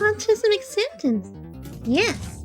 contest of acceptance. Yes.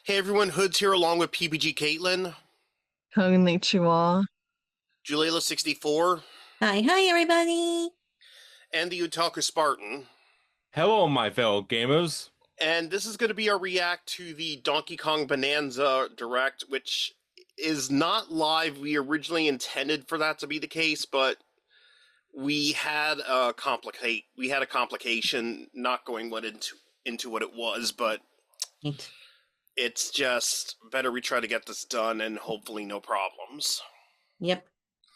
Hey everyone, Hoodz here along with PPGKatelyn, Konnichiwa. Julela64, Hi, everybody. and TheOtakuSpartan. Hello, my fellow gamers. And this is going to be our react to the Donkey Kong Bananza Direct, which is not live. We originally intended for that to be the case, but we had a complication not going into what it was, but it's just better we try to get this done and hopefully no problems. Yep.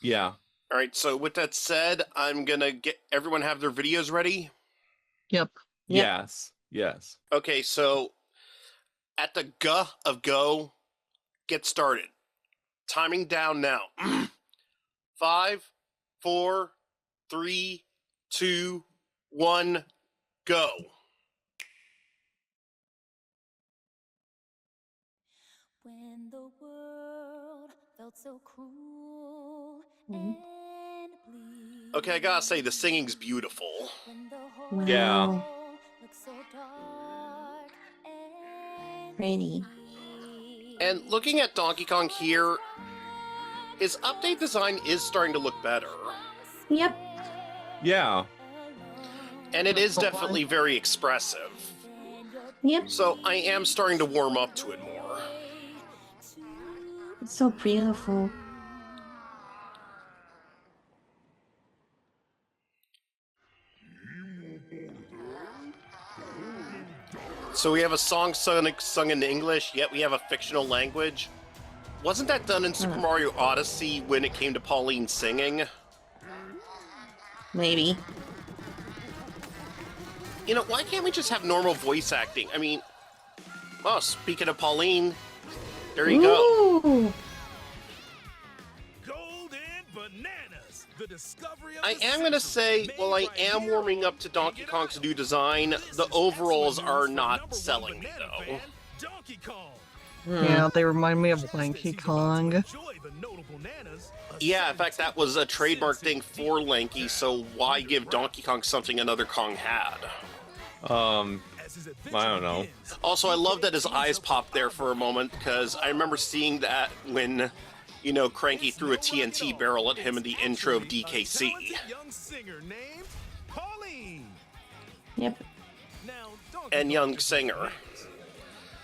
Yeah. All right, so with that said, I'm going to get everyone have their videos ready. Yep. Yes. Yes. Okay, so at the G of go, get started. Timing down now. 5, 4, 3, 2, 1, Go. When the world felt so cruel Mhm. and bleak. Okay, I gotta say, the singing's beautiful. When the Wow. Yeah. whole looked so dark and Pretty. bleak. And looking at Donkey Kong here, his update design is starting to look better. Yep. Yeah. And it is definitely very expressive. Yep. So I am starting to warm up to it more. It's so beautiful. So we have a song sung in English, yet we have a fictional language. Wasn't that done in Super Mario Odyssey when it came to Pauline singing? Maybe. You know, why can't we just have normal voice acting? I mean, well, speaking of Pauline, there you go. Ooh. Golden Bananas, the discovery of I the am going to century, say, made while I right am here warming on up to Donkey Kong's new PPGKatelyn. design, This the is overalls excellent are news for not number one selling me, banana though. fan, Donkey Kong. Yeah, they remind me of Donkey Kong. Enjoy the notable bananas, a Yeah, in fact, that was a trademark thing for Lanky, so why give Donkey Kong something another Kong had? as his adventure I don't know. begins. Also, I love that his eyes popped there for a moment, because I remember seeing that when, you know, Cranky threw a TNT barrel at him in the intro of DKC. Talented young singer named Pauline. Yep. Now, Donkey And Kong young is singer. regressed.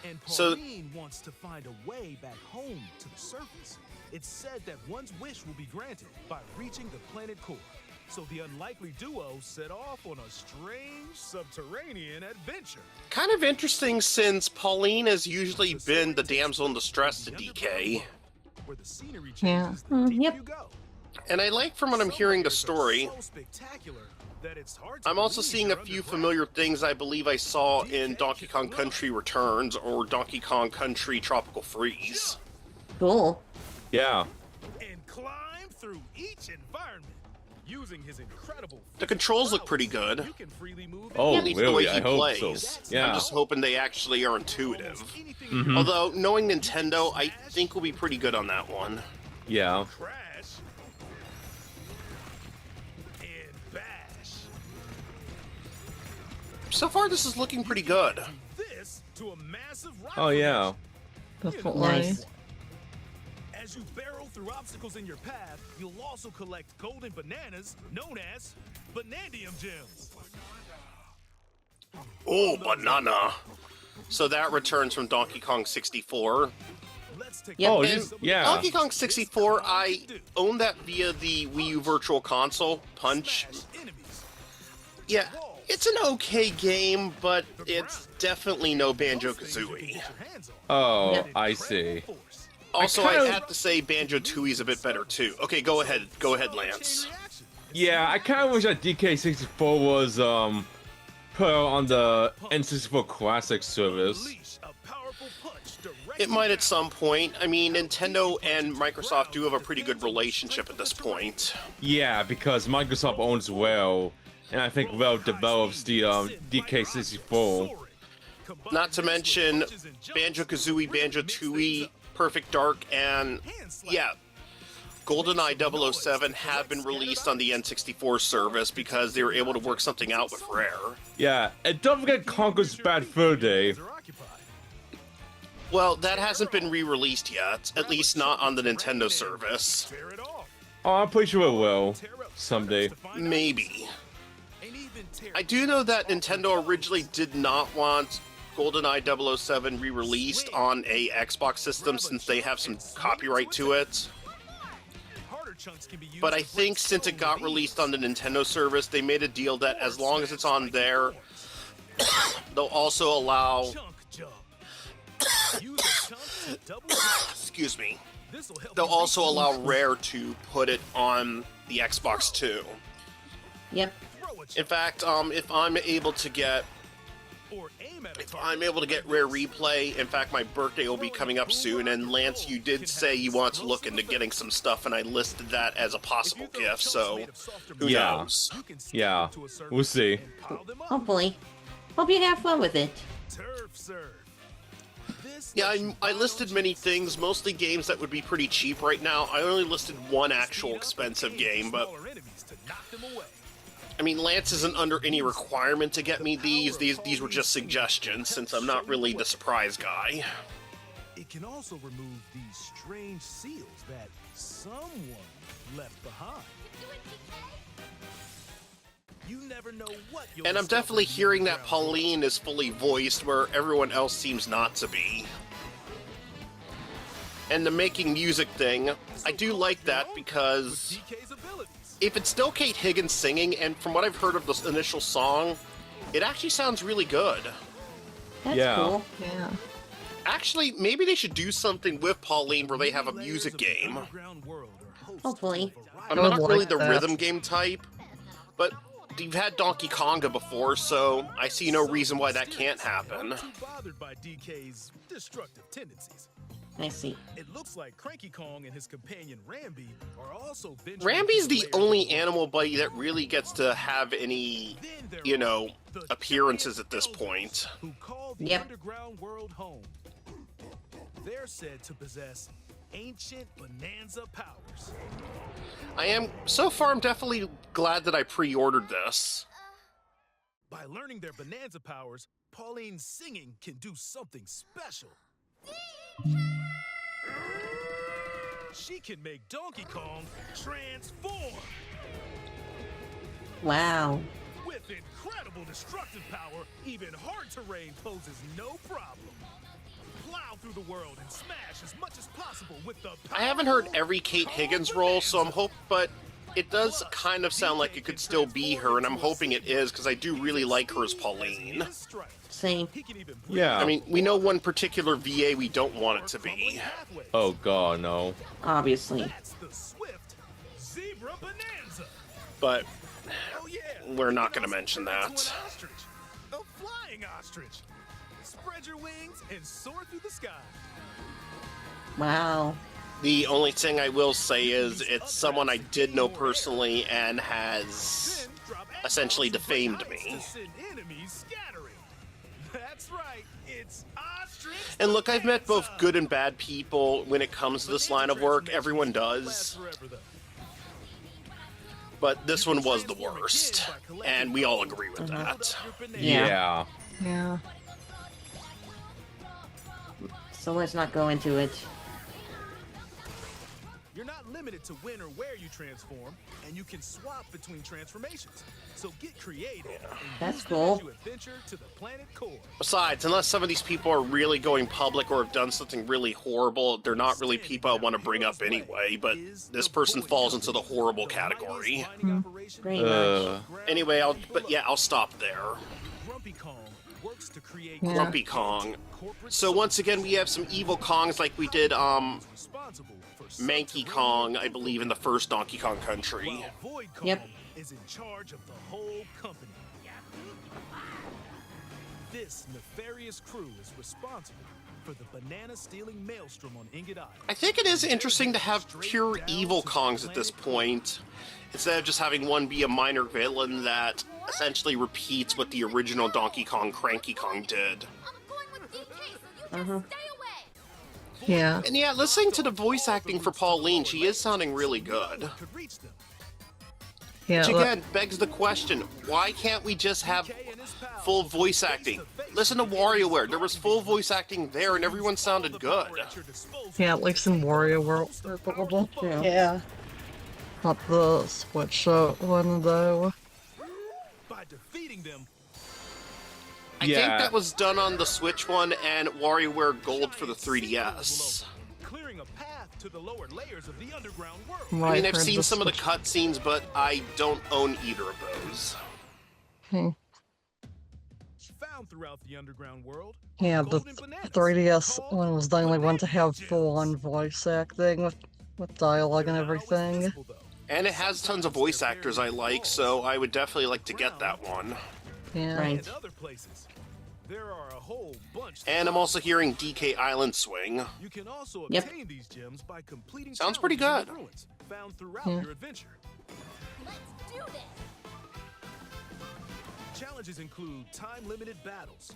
And So- Pauline wants to find a way back home to the surface. It's said that one's wish will be granted by reaching the planet core. So the unlikely duo set off on a strange subterranean adventure. Kind of interesting, since Pauline has usually been the damsel in distress to DK. Where the scenery Yeah. changes the deeper Yep. you go. And I like, from what I'm Some hearing, the layers are story. so spectacular that it's hard to I'm also believe seeing a you're few underground. familiar things I believe I saw in Donkey Kong Country Returns or Donkey Kong Country Tropical Freeze. Cool. Yeah. And climb through each environment using his incredible The controls look pretty good. You can freely move Oh, At least the way really? he I hope plays. so. I'm Yeah. just hoping they actually are intuitive. almost anything Mhm. Although, knowing Nintendo, I think we'll be pretty good on that one. Yeah. crash and bash. So far, this is looking pretty good. Do this to a massive rock Oh, yeah. Definitely. Nice. As you barrel through obstacles in your path, you'll also collect golden bananas known as Banandium gems. Oh, banana. So that returns from Donkey Kong 64. Let's take Yep. a Oh, look at And some of yeah. the Donkey Kong things 64, this I Kong can do. own that via the Wii U Virtual Console, Punch. Smash enemies. Yeah, it's an okay game, but it's definitely no Banjo-Kazooie. Oh, Yep. I see. Also, I I kinda- have to say Banjo-Tooie's a bit better too. Okay, go ahead, Lance. Yeah, I kind of wish that DK64 was put out on the N64 Classic service. It might at some point. I mean, Nintendo and Microsoft do have a pretty good relationship at this point. Yeah, because Microsoft owns Well, and I think Well develops the DK64. Not to mention Banjo-Kazooie, Banjo-Tooie, Perfect Dark, and yeah, GoldenEye 007 have been released on the N64 service because they were able to work something out with Rare. Yeah, and don't forget Conker's Bad Fur Day. Well, that hasn't been re-released yet, at least not on the Nintendo service. Oh, I'm pretty sure it will someday. Maybe. I do know that Nintendo originally did not want GoldenEye 007 re-released on a Xbox system since they have some copyright to it. But I think since it got released on the Nintendo service, they made a deal that as long as it's on there, they'll also allow... Excuse me. They'll also allow Rare to put it on the Xbox too. Yep. In fact, if I'm able to get Rare Replay, in fact, my birthday will be coming up soon, and Lance, you did say you want to look into getting some stuff, and I listed that as a possible gift, so who Yeah. knows? Yeah, we'll see. Hopefully. Hope you have fun with it. Turf serve. This Yeah, lets you I borrow listed many chips. things, mostly games that would be pretty cheap right now. I only listed one actual Speed up expensive and aim game, but smaller enemies to knock them away. I mean, Lance isn't under any requirement to get me these. These were just suggestions, since I'm not really the surprise guy. It can also remove these strange seals that someone left behind. You never know what you'll And I'm discover definitely in the hearing that underground world. Pauline is fully voiced, where everyone else seems not to be. And the making music thing, I do like that because With DK's abilities. if it's still Kate Higgins singing, and from what I've heard of the initial song, it actually sounds really good. That's Yeah. cool. Yeah. Actually, maybe they should do something with Pauline where they have a music game. Hopefully. I'm I would not like really the that. rhythm game type, but you've had Donkey Konga before, so I see no reason why that can't happen. Not too bothered by DK's destructive tendencies. I see. It looks like Cranky Kong and his companion Rambi are also venturing Rambi's into the layers only of the animal buddy that really gets to have any, Then there you are know, the appearances giant at this elders point. Who call the Yep. underground world home. They're said to possess ancient Bananza powers. So far, I'm definitely glad that I pre-ordered this. By learning their Bananza powers, Pauline's singing can do something special. She can make Donkey Kong transform. Wow. With incredible destructive power, even hard terrain poses no problem. Plow through the world and smash as much as possible with the power I haven't heard of every Kate Kong Higgins role, so I'm Bananza. but it does kind of sound like it could still be her, and I'm hoping it is, because I do really like her as Pauline. Same. He can even Yeah. I mean, we know one particular VA we don't want it to be. Oh god, no. Obviously. That's the swift zebra Bananza. But Oh yeah. we're not You can going to also mention turn into that. an ostrich. A flying ostrich. Spread your wings and soar through the sky. Wow. The only thing I will say is it's someone I did know personally and has Then drop essentially egg bombs and defamed break me. ice to send enemies scattering. That's right. It's ostrich. And look, I've met both Bananza. good and bad people when it comes to this line of work. Everyone Lasts does. forever, though. But this one was the worst. And we all agree with that. Yeah. Yeah. So let's not go into it. You're not limited to when or where you transform, and you can swap between transformations. So get creative. and That's use them cool. as you adventure to the planet core. Besides, unless some of these people are really going public or have done something really horrible, they're not really people I want to bring up anyway, but this person falls into the horrible category. Pretty much. Anyway, I'll stop there. Grumpy Kong works to create Yeah. Grumpy Kong. corporate So once again, we have some evil Kongs like we did, responsible for Manky Kong, I believe, in the first Donkey Kong Country. while Void Kong Yep. is in charge of the whole company. This nefarious crew is responsible for the banana-stealing maelstrom on Ingot Island. I think it is interesting to have pure evil Kongs at this point, instead of just having one be a minor villain that essentially repeats what the original Donkey Kong Cranky Kong did. I'm going with DK, so you just stay away. Yeah. And yeah, listening to the voice acting for Pauline, she is sounding really good. Could reach them. Yeah. Which look- again begs the question, why can't we just have full voice acting? Listen to WarioWare, there was full voice acting there and everyone sounded good. Yeah, at least in Wario World. Yeah. Not the Switch one, though. By defeating them, I think that was done on the Switch one and WarioWare Gold for the 3DS. clearing a path to the lower layers of the underground world. I Right, mean, I've for seen some of the Switch. cutscenes, but I don't own either of those. Hmm. Found throughout the underground world. Yeah, the golden bananas, 3DS called one was the only one to have banana full-on gems. voice acting with dialogue and They're not always everything. visible, though. And it has tons of voice actors I like, so I would definitely like to get that one. Yeah. Right. And other places. There are a whole bunch. And I'm also hearing DK Island Swing. You can also Yep. obtain these gems by completing Sounds pretty challenges in good. the ruins found throughout Yeah. your adventure. Let's do this. Challenges include time-limited battles.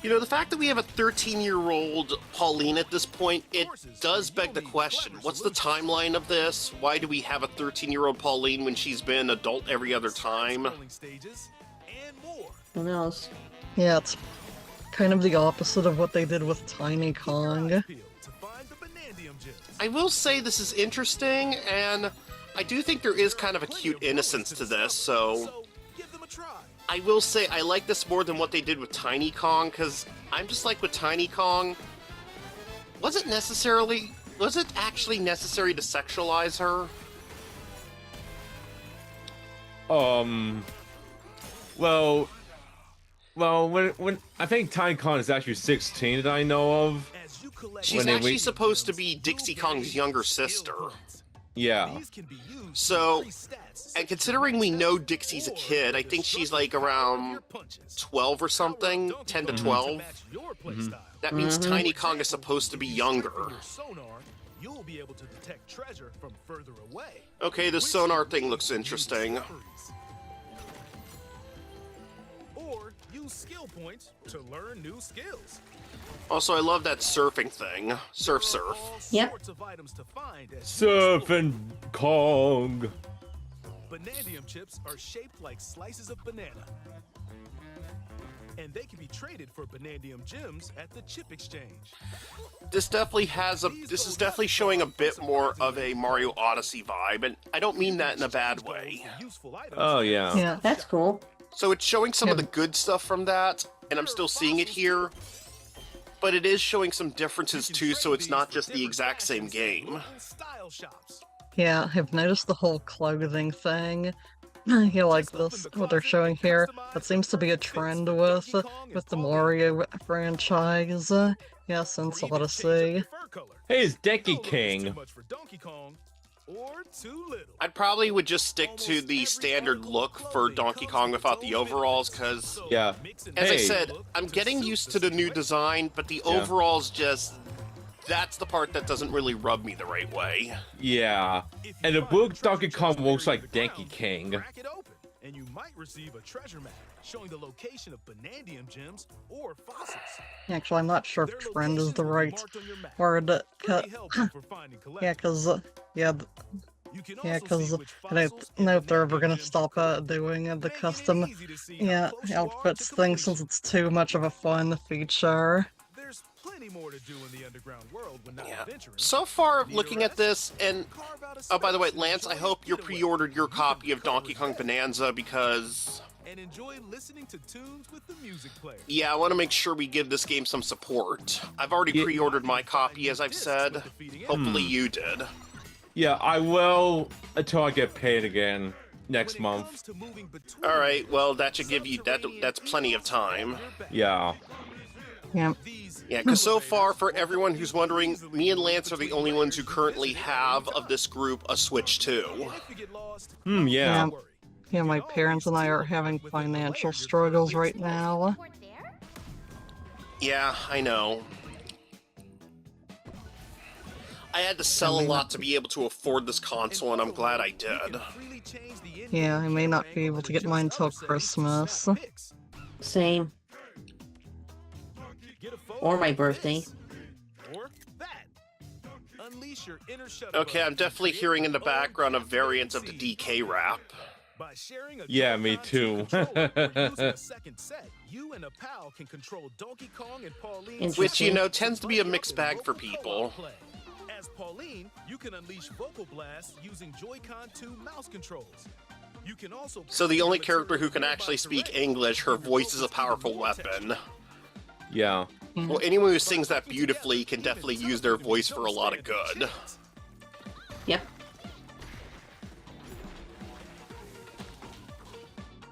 You know, the fact that we have a 13-year-old Pauline at this point, it does beg the question, what's the timeline of this? Why do we have a 13-year-old Pauline when she's been adult every other time? Who knows? Yeah, it's kind of the opposite of what they did with Tiny Kong. I will say this is interesting, and I do think there is kind of a cute innocence to this, so I will say I like this more than what they did with Tiny Kong, because I'm just like with Tiny Kong, was it actually necessary to sexualize her? Well, when I think Tiny Kong is actually 16 that I know of. She's actually supposed to be Dixie Kong's younger sister. Yeah. So, and considering we know Dixie's a kid, I think she's like around 12 or something, 10 to 12. That means Tiny Kong is supposed to be younger. Okay, the sonar thing looks interesting. Or use skill points to learn new skills. Also, I love that surfing thing. Surf. Yep. Surfing Kong. Banandium chips are shaped like slices of banana. And they can be traded for Banandium gems at the chip exchange. This is definitely showing a bit more of a Mario Odyssey vibe, and I don't mean that in a bad way. Oh, yeah. Yeah. That's cool. So it's showing some of the good stuff from that, and I'm still seeing it here. But it is showing some differences too, so it's not just the exact same game. Yeah, I've noticed the whole clothing thing. Yeah, like this, what they're showing here. That seems to be a trend with the Mario franchise. Yeah, since Odyssey. Hey, it's Donkey King. I'd probably would just stick to the standard look for Donkey Kong without the overalls, because, Yeah. as I said, I'm getting used to the new design, but the overalls that's the part that doesn't really rub me the right way. Yeah. And the book Donkey Kong looks like Donkey King. And you might receive a treasure map showing the location of Banandium gems or fossils. Actually, I'm not sure if trend is the right word. Yeah, because I don't know if they're ever gonna stop doing the custom outfits thing, since it's too much of a fun feature. There's plenty more to do in the underground world when not adventuring. So far, looking at this, and oh, by the way, Lance, I hope you pre-ordered your copy of Donkey Kong Bananza, because and enjoy listening to tunes with the music player. Yeah, I want to make sure we give this game some support. I've already pre-ordered my copy, as I've said. Hopefully you did. Yeah, I will until I get paid again next month. All right, well, that should give you that's plenty of time. Yeah. Yeah. Yeah, because so far, for everyone who's wondering, me and Lance are the only ones who currently have, of this group, a Switch 2. Yeah. Yeah, my parents and I are having financial struggles right now. Yeah, I know. I had to sell a lot to be able to afford this console, and I'm glad I did. Yeah, I may not be able to get mine till Christmas. Same. Or my birthday. Okay, I'm definitely hearing in the background a variant of the DK rap. Yeah, me too. Which, you know, tends to be a mixed bag for people. As Pauline, you can unleash vocal blasts using Joy-Con 2 mouse controls. You can also So the only character who can actually speak English, her voice is a powerful weapon. Yeah. Well, anyone who sings that beautifully can definitely use their voice for a lot of good. Yep.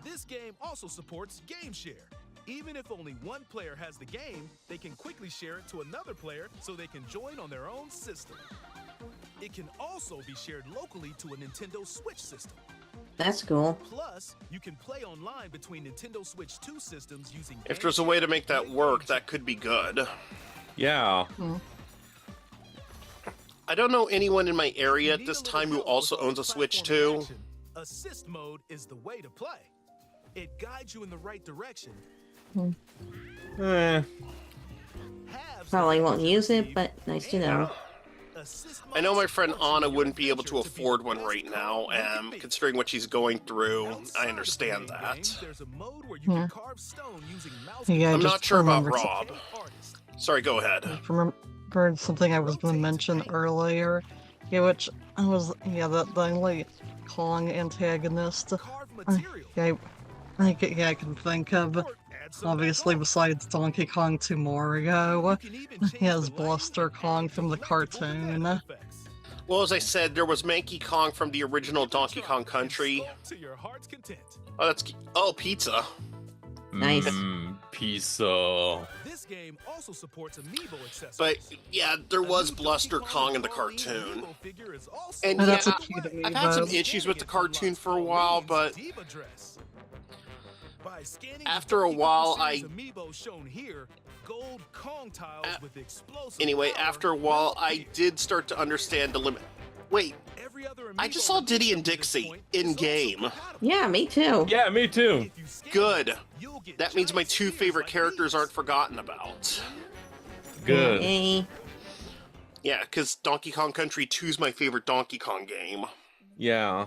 This game also supports Game Share. Even if only one player has the game, they can quickly share it to another player so they can join on their own system. It can also be shared locally to a Nintendo Switch system. That's cool. Plus, you can play online between Nintendo Switch 2 systems using... If there's a way to make that work, that could be good. Yeah. I don't know anyone in my area at this time who also owns a Switch 2. Assist mode is the way to play. It guides you in the right direction. Eh. Halves Probably of won't use it, speed but nice to know. assist I know my friend modes support Anna your wouldn't be able to adventure be afford the one best right now, Kong you can be. considering what she's going through, Outside I of the understand main that. game, there's a mode where you Yeah. can carve stone using mouse Yeah, I I'm just not sure about remembered Rob. artist. Sorry, go ahead. I remembered something I was going to mention earlier. Yeah, which I was, yeah, the only Kong antagonist Carve I, material. yeah, I can think of, Or add some obviously back besides Donkey Kong to Mario, You can even change he has the lighting Bluster and Kong add from the collectible cartoon. banana effects. Well, as I said, there was Manky Kong from the original Donkey Try Kong and Country. sculpt to your heart's content. Oh, pizza. Nice. Pizza. This game also supports amiibo accessories. But yeah, there A was new Bluster Donkey Kong in the Pauline cartoon. amiibo figure is also And Oh, yeah, that's a cute I've had some amiibo. issues with the cartoon for a while, but Diva dress. By scanning after the a Donkey while, Kong series amiibo shown here, gold Kong tiles with explosive anyway, power after a while, will I appear. did start to understand the limit. Wait, Every other I just amiibo saw released Diddy and up to this Dixie point in is also game. compatible. Yeah, me too. Yeah, me too. If you scan Good. them, you'll get That means my giant two spheres favorite like characters these. aren't forgotten about. Good. Yay. Yeah, because Donkey Kong Country 2 is my favorite Donkey Kong game. Yeah.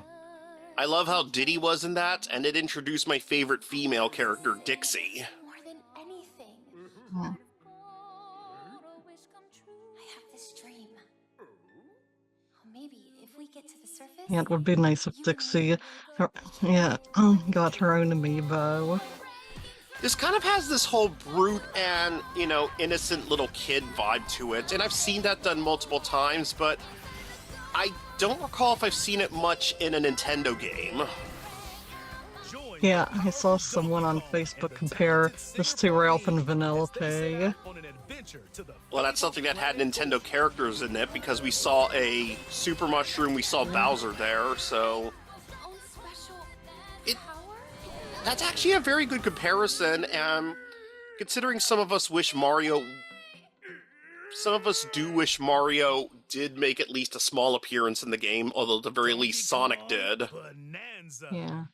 I love how Diddy was in that, and it introduced my favorite female character, Dixie. More than anything. Oh. I have this dream. Maybe if we get to the surface. Yeah, it would be nice if Dixie, got her own amiibo. This kind of has this whole brute and, innocent little kid vibe to it, and I've seen that done multiple times, but I don't recall if I've seen it much in a Nintendo game. Join Yeah, the I saw powerful someone on Donkey Kong and Facebook the compare talented this singer to Ralph and Pauline as they set Vanellope. out on an adventure to the Well, that's something that had Nintendo characters in it, because we saw a Super Mushroom, we saw Bowser there, so Own special It- power? that's actually a very good comparison, and considering some of us do wish Mario did make at least a small appearance in the game, although at the very Donkey least Sonic Kong did. Bananza. Yeah,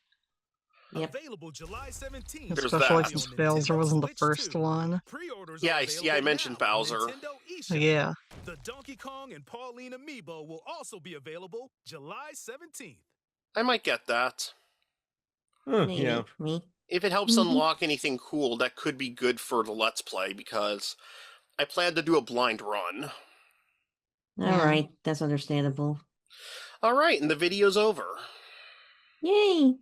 Yep. Available July 17th. There's especially that. since On Bowser Nintendo wasn't the Switch first 2. one. Pre-orders Yeah, are I available mentioned now on Bowser. Nintendo eShop. Yeah, The Donkey Kong and Pauline amiibo will also be available July 17th. I might get that. Maybe Yeah. for me. If it helps Mhm. unlock anything cool, that could be good for the Let's Play, because I plan to do a blind run. Yeah. Alright, that's understandable. Alright, and the video's over. Yay!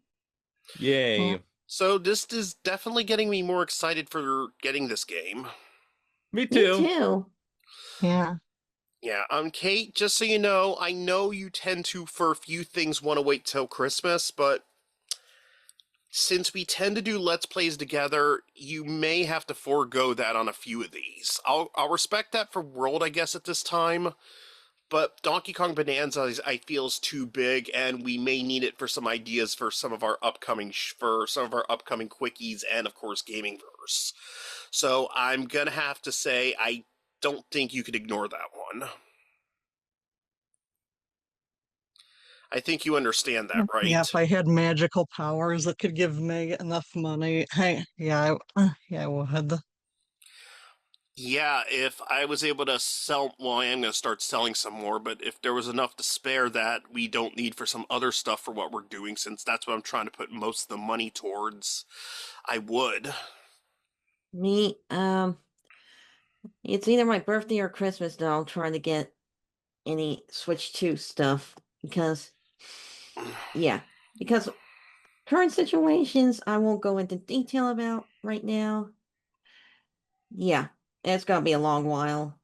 Yay. Yeah. So this is definitely getting me more excited for getting this game. Me Me too. too. yeah. Yeah, Kate, just so you know, I know you tend to, for a few things, want to wait till Christmas, but since we tend to do Let's Plays together, you may have to forego that on a few of these. I'll respect that for World, I guess, at this time, but Donkey Kong Bananza, I feel, is too big, and we may need it for some ideas for some of our upcoming quickies, and of course, Gaming Verse. So I'm gonna have to say, I don't think you could ignore that one. I think you understand that, right? Yeah, if I had magical powers that could give me enough money, I would. Yeah, if I was able to sell, well, I am going to start selling some more, but if there was enough to spare that we don't need for some other stuff for what we're doing, since that's what I'm trying to put most of the money towards, I would. Me, it's either my birthday or Christmas that I'll try to get any Switch 2 stuff, because current situations I won't go into detail about right now. Yeah, it's gonna be a long while.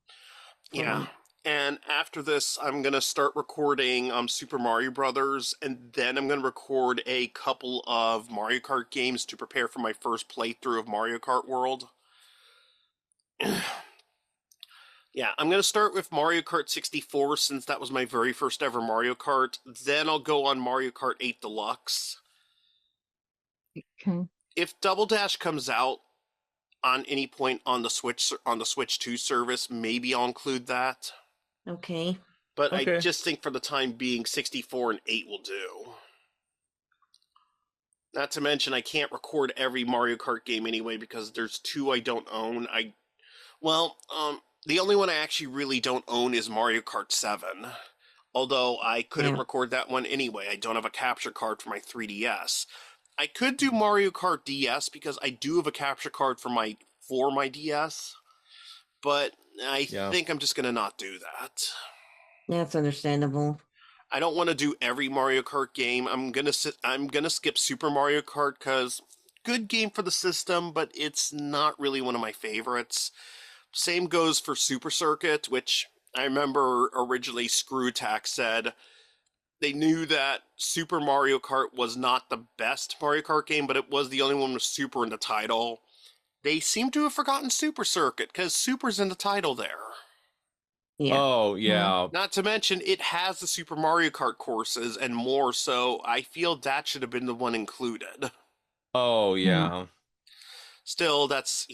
for Yeah. me. And after this, I'm going to start recording Super Mario Brothers, and then I'm going to record a couple of Mario Kart games to prepare for my first playthrough of Mario Kart World. Yeah, I'm going to start with Mario Kart 64, since that was my very first ever Mario Kart. Then I'll go on Mario Kart 8 Deluxe. Okay. If Double Dash comes out on any point on the Switch 2 service, maybe I'll include that. Okay. But I Okay. just think for the time being, 64 and 8 will do. Not to mention, I can't record every Mario Kart game anyway because there's 2 I don't own. The only one I actually really don't own is Mario Kart 7. Although I couldn't Yeah. record that one anyway. I don't have a capture card for my 3DS. I could do Mario Kart DS because I do have a capture card for my DS, but I Yeah. think I'm just gonna not do that. That's understandable. I don't want to do every Mario Kart game. I'm gonna skip Super Mario Kart because good game for the system, but it's not really one of my favorites. Same goes for Super Circuit, which I remember originally Screwtack said they knew that Super Mario Kart was not the best Mario Kart game, but it was the only one with Super in the title. They seem to have forgotten Super Circuit because Super's in the title there. Yeah. Oh, yeah. Not to mention, it has the Super Mario Kart courses and more, so I feel that should have been the one included. Oh, yeah. Still, that's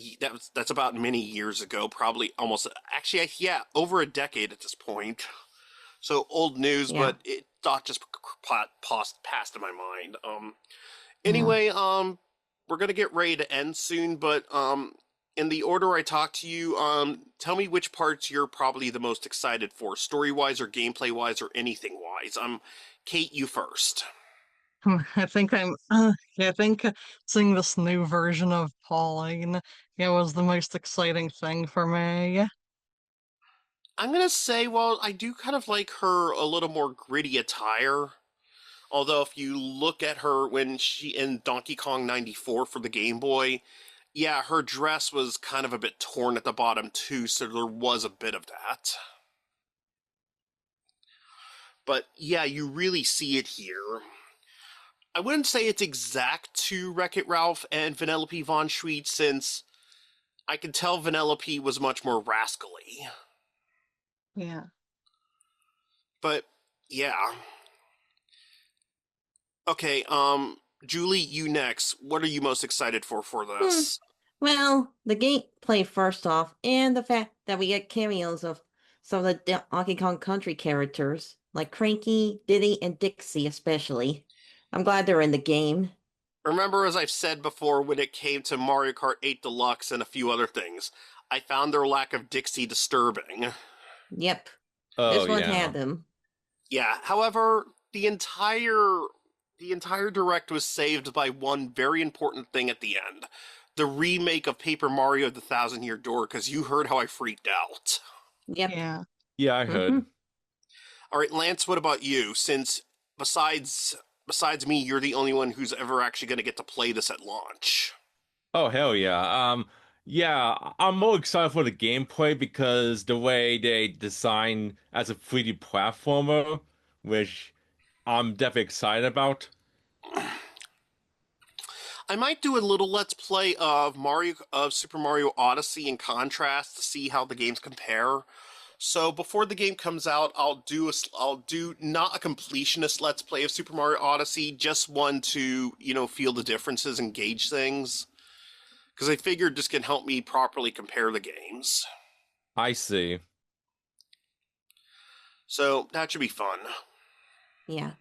about many years ago, probably almost, actually, yeah, over a decade at this point. So old news, Yeah. but it thought just passed in my mind. Anyway, we're gonna get ready to end soon, but in the order I talked to you, tell me which parts you're probably the most excited for, story-wise or gameplay-wise or anything-wise. Kate, you first. I think seeing this new version of Pauline, was the most exciting thing for me. I'm gonna say, well, I do kind of like her a little more gritty attire. Although if you look at her when she in Donkey Kong 94 for the Game Boy, yeah, her dress was kind of a bit torn at the bottom too, so there was a bit of that. But yeah, you really see it here. I wouldn't say it's exact to Wreck-It Ralph and Vanellope Von Schweetz, since I could tell Vanellope was much more rascally. Yeah. But yeah. Okay, Julie, you next. What are you most excited for this? Well, the gameplay first off, and the fact that we get cameos of some of the Donkey Kong Country characters, like Cranky, Diddy, and Dixie especially. I'm glad they're in the game. Remember, as I've said before, when it came to Mario Kart 8 Deluxe and a few other things, I found their lack of Dixie disturbing. Yep. Oh, This one yeah. had them. Yeah, however, the entire direct was saved by one very important thing at the end. The remake of Paper Mario The Thousand Year Door, because you heard how I freaked out. Yep. Yeah. Yeah, I heard. All right, Lance, what about you? Since besides me, you're the only one who's ever actually going to get to play this at launch. Oh, hell yeah. Yeah, I'm more excited for the gameplay because the way they design as a 3D platformer, which I'm definitely excited about. I might do a little let's play of Super Mario Odyssey in contrast to see how the games compare. So before the game comes out, I'll do not a completionist let's play of Super Mario Odyssey, just one to, feel the differences and gauge things. Because I figured this can help me properly compare the games. I see. So that should be fun. Yeah.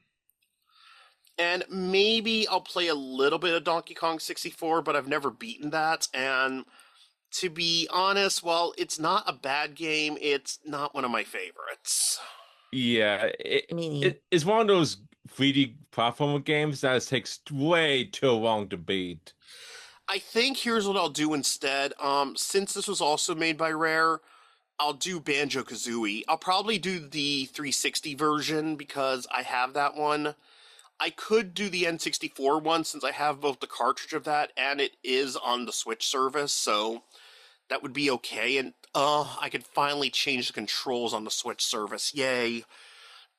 And maybe I'll play a little bit of Donkey Kong 64, but I've never beaten that. And to be honest, while it's not a bad game, it's not one of my favorites. Yeah, Me. it's one of those 3D platformer games that takes way too long to beat. I think here's what I'll do instead. Since this was also made by Rare, I'll do Banjo-Kazooie. I'll probably do the 360 version because I have that one. I could do the N64 one since I have both the cartridge of that and it is on the Switch service, so that would be okay. And I could finally change the controls on the Switch service. Yay.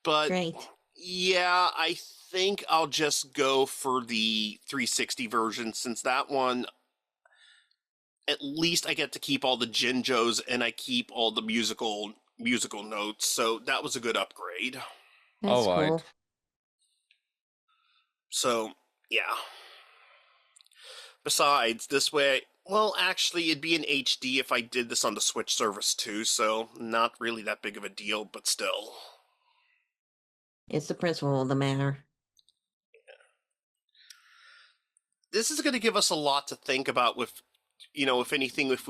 But Great. yeah, I think I'll just go for the 360 version since that one, at least I get to keep all the Jinjos and I keep all the musical notes, so that was a good upgrade. That's All right. cool. So, yeah. Besides, this way, well, actually, it'd be in HD if I did this on the Switch service too, so not really that big of a deal, but still. It's the principle of the matter. this is going to give us a lot to think about with, if anything, if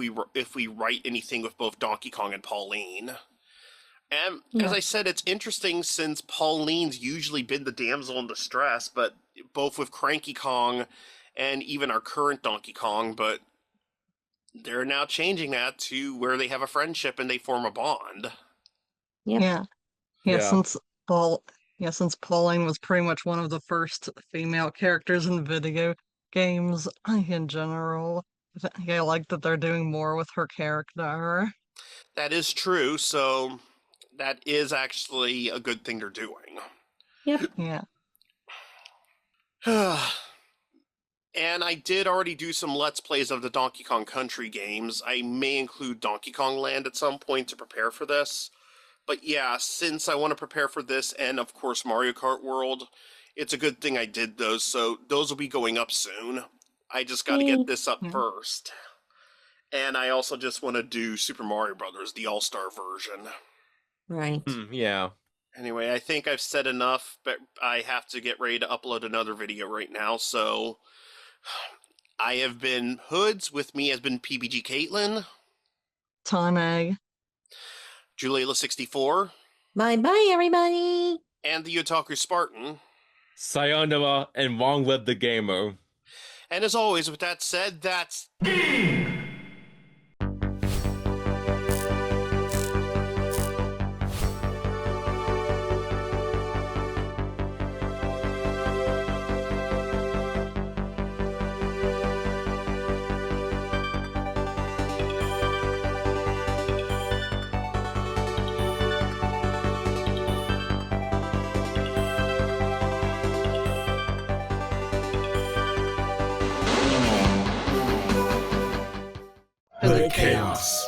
we write anything with both Donkey Kong and Pauline. And as I said, it's interesting since Pauline's usually been the damsel in distress, but both with Cranky Kong and even our current Donkey Kong, but they're now changing that to where they have a friendship and they form a bond. Yeah. Since Pauline was pretty much one of the first female characters in video games in general. I like that they're doing more with her character. That is true, so that is actually a good thing they're doing. Yep. Yeah. And I did already do some Let's Plays of the Donkey Kong Country games. I may include Donkey Kong Land at some point to prepare for this. But yeah, since I want to prepare for this and, of course, Mario Kart World, it's a good thing I did those, so those will be going up soon. I just got to get this up first. And I also just want to do Super Mario Brothers, the All-Star version. Right. Yeah. Anyway, I think I've said enough, but I have to get ready to upload another video right now, so I have been Hoodz. With me has been PPGKatelyn, Tane. Julela64, Bye-bye, everybody. and TheOtakuSpartan. Sayonara and long live the gamer. And as always, with that said, that's... The chaos.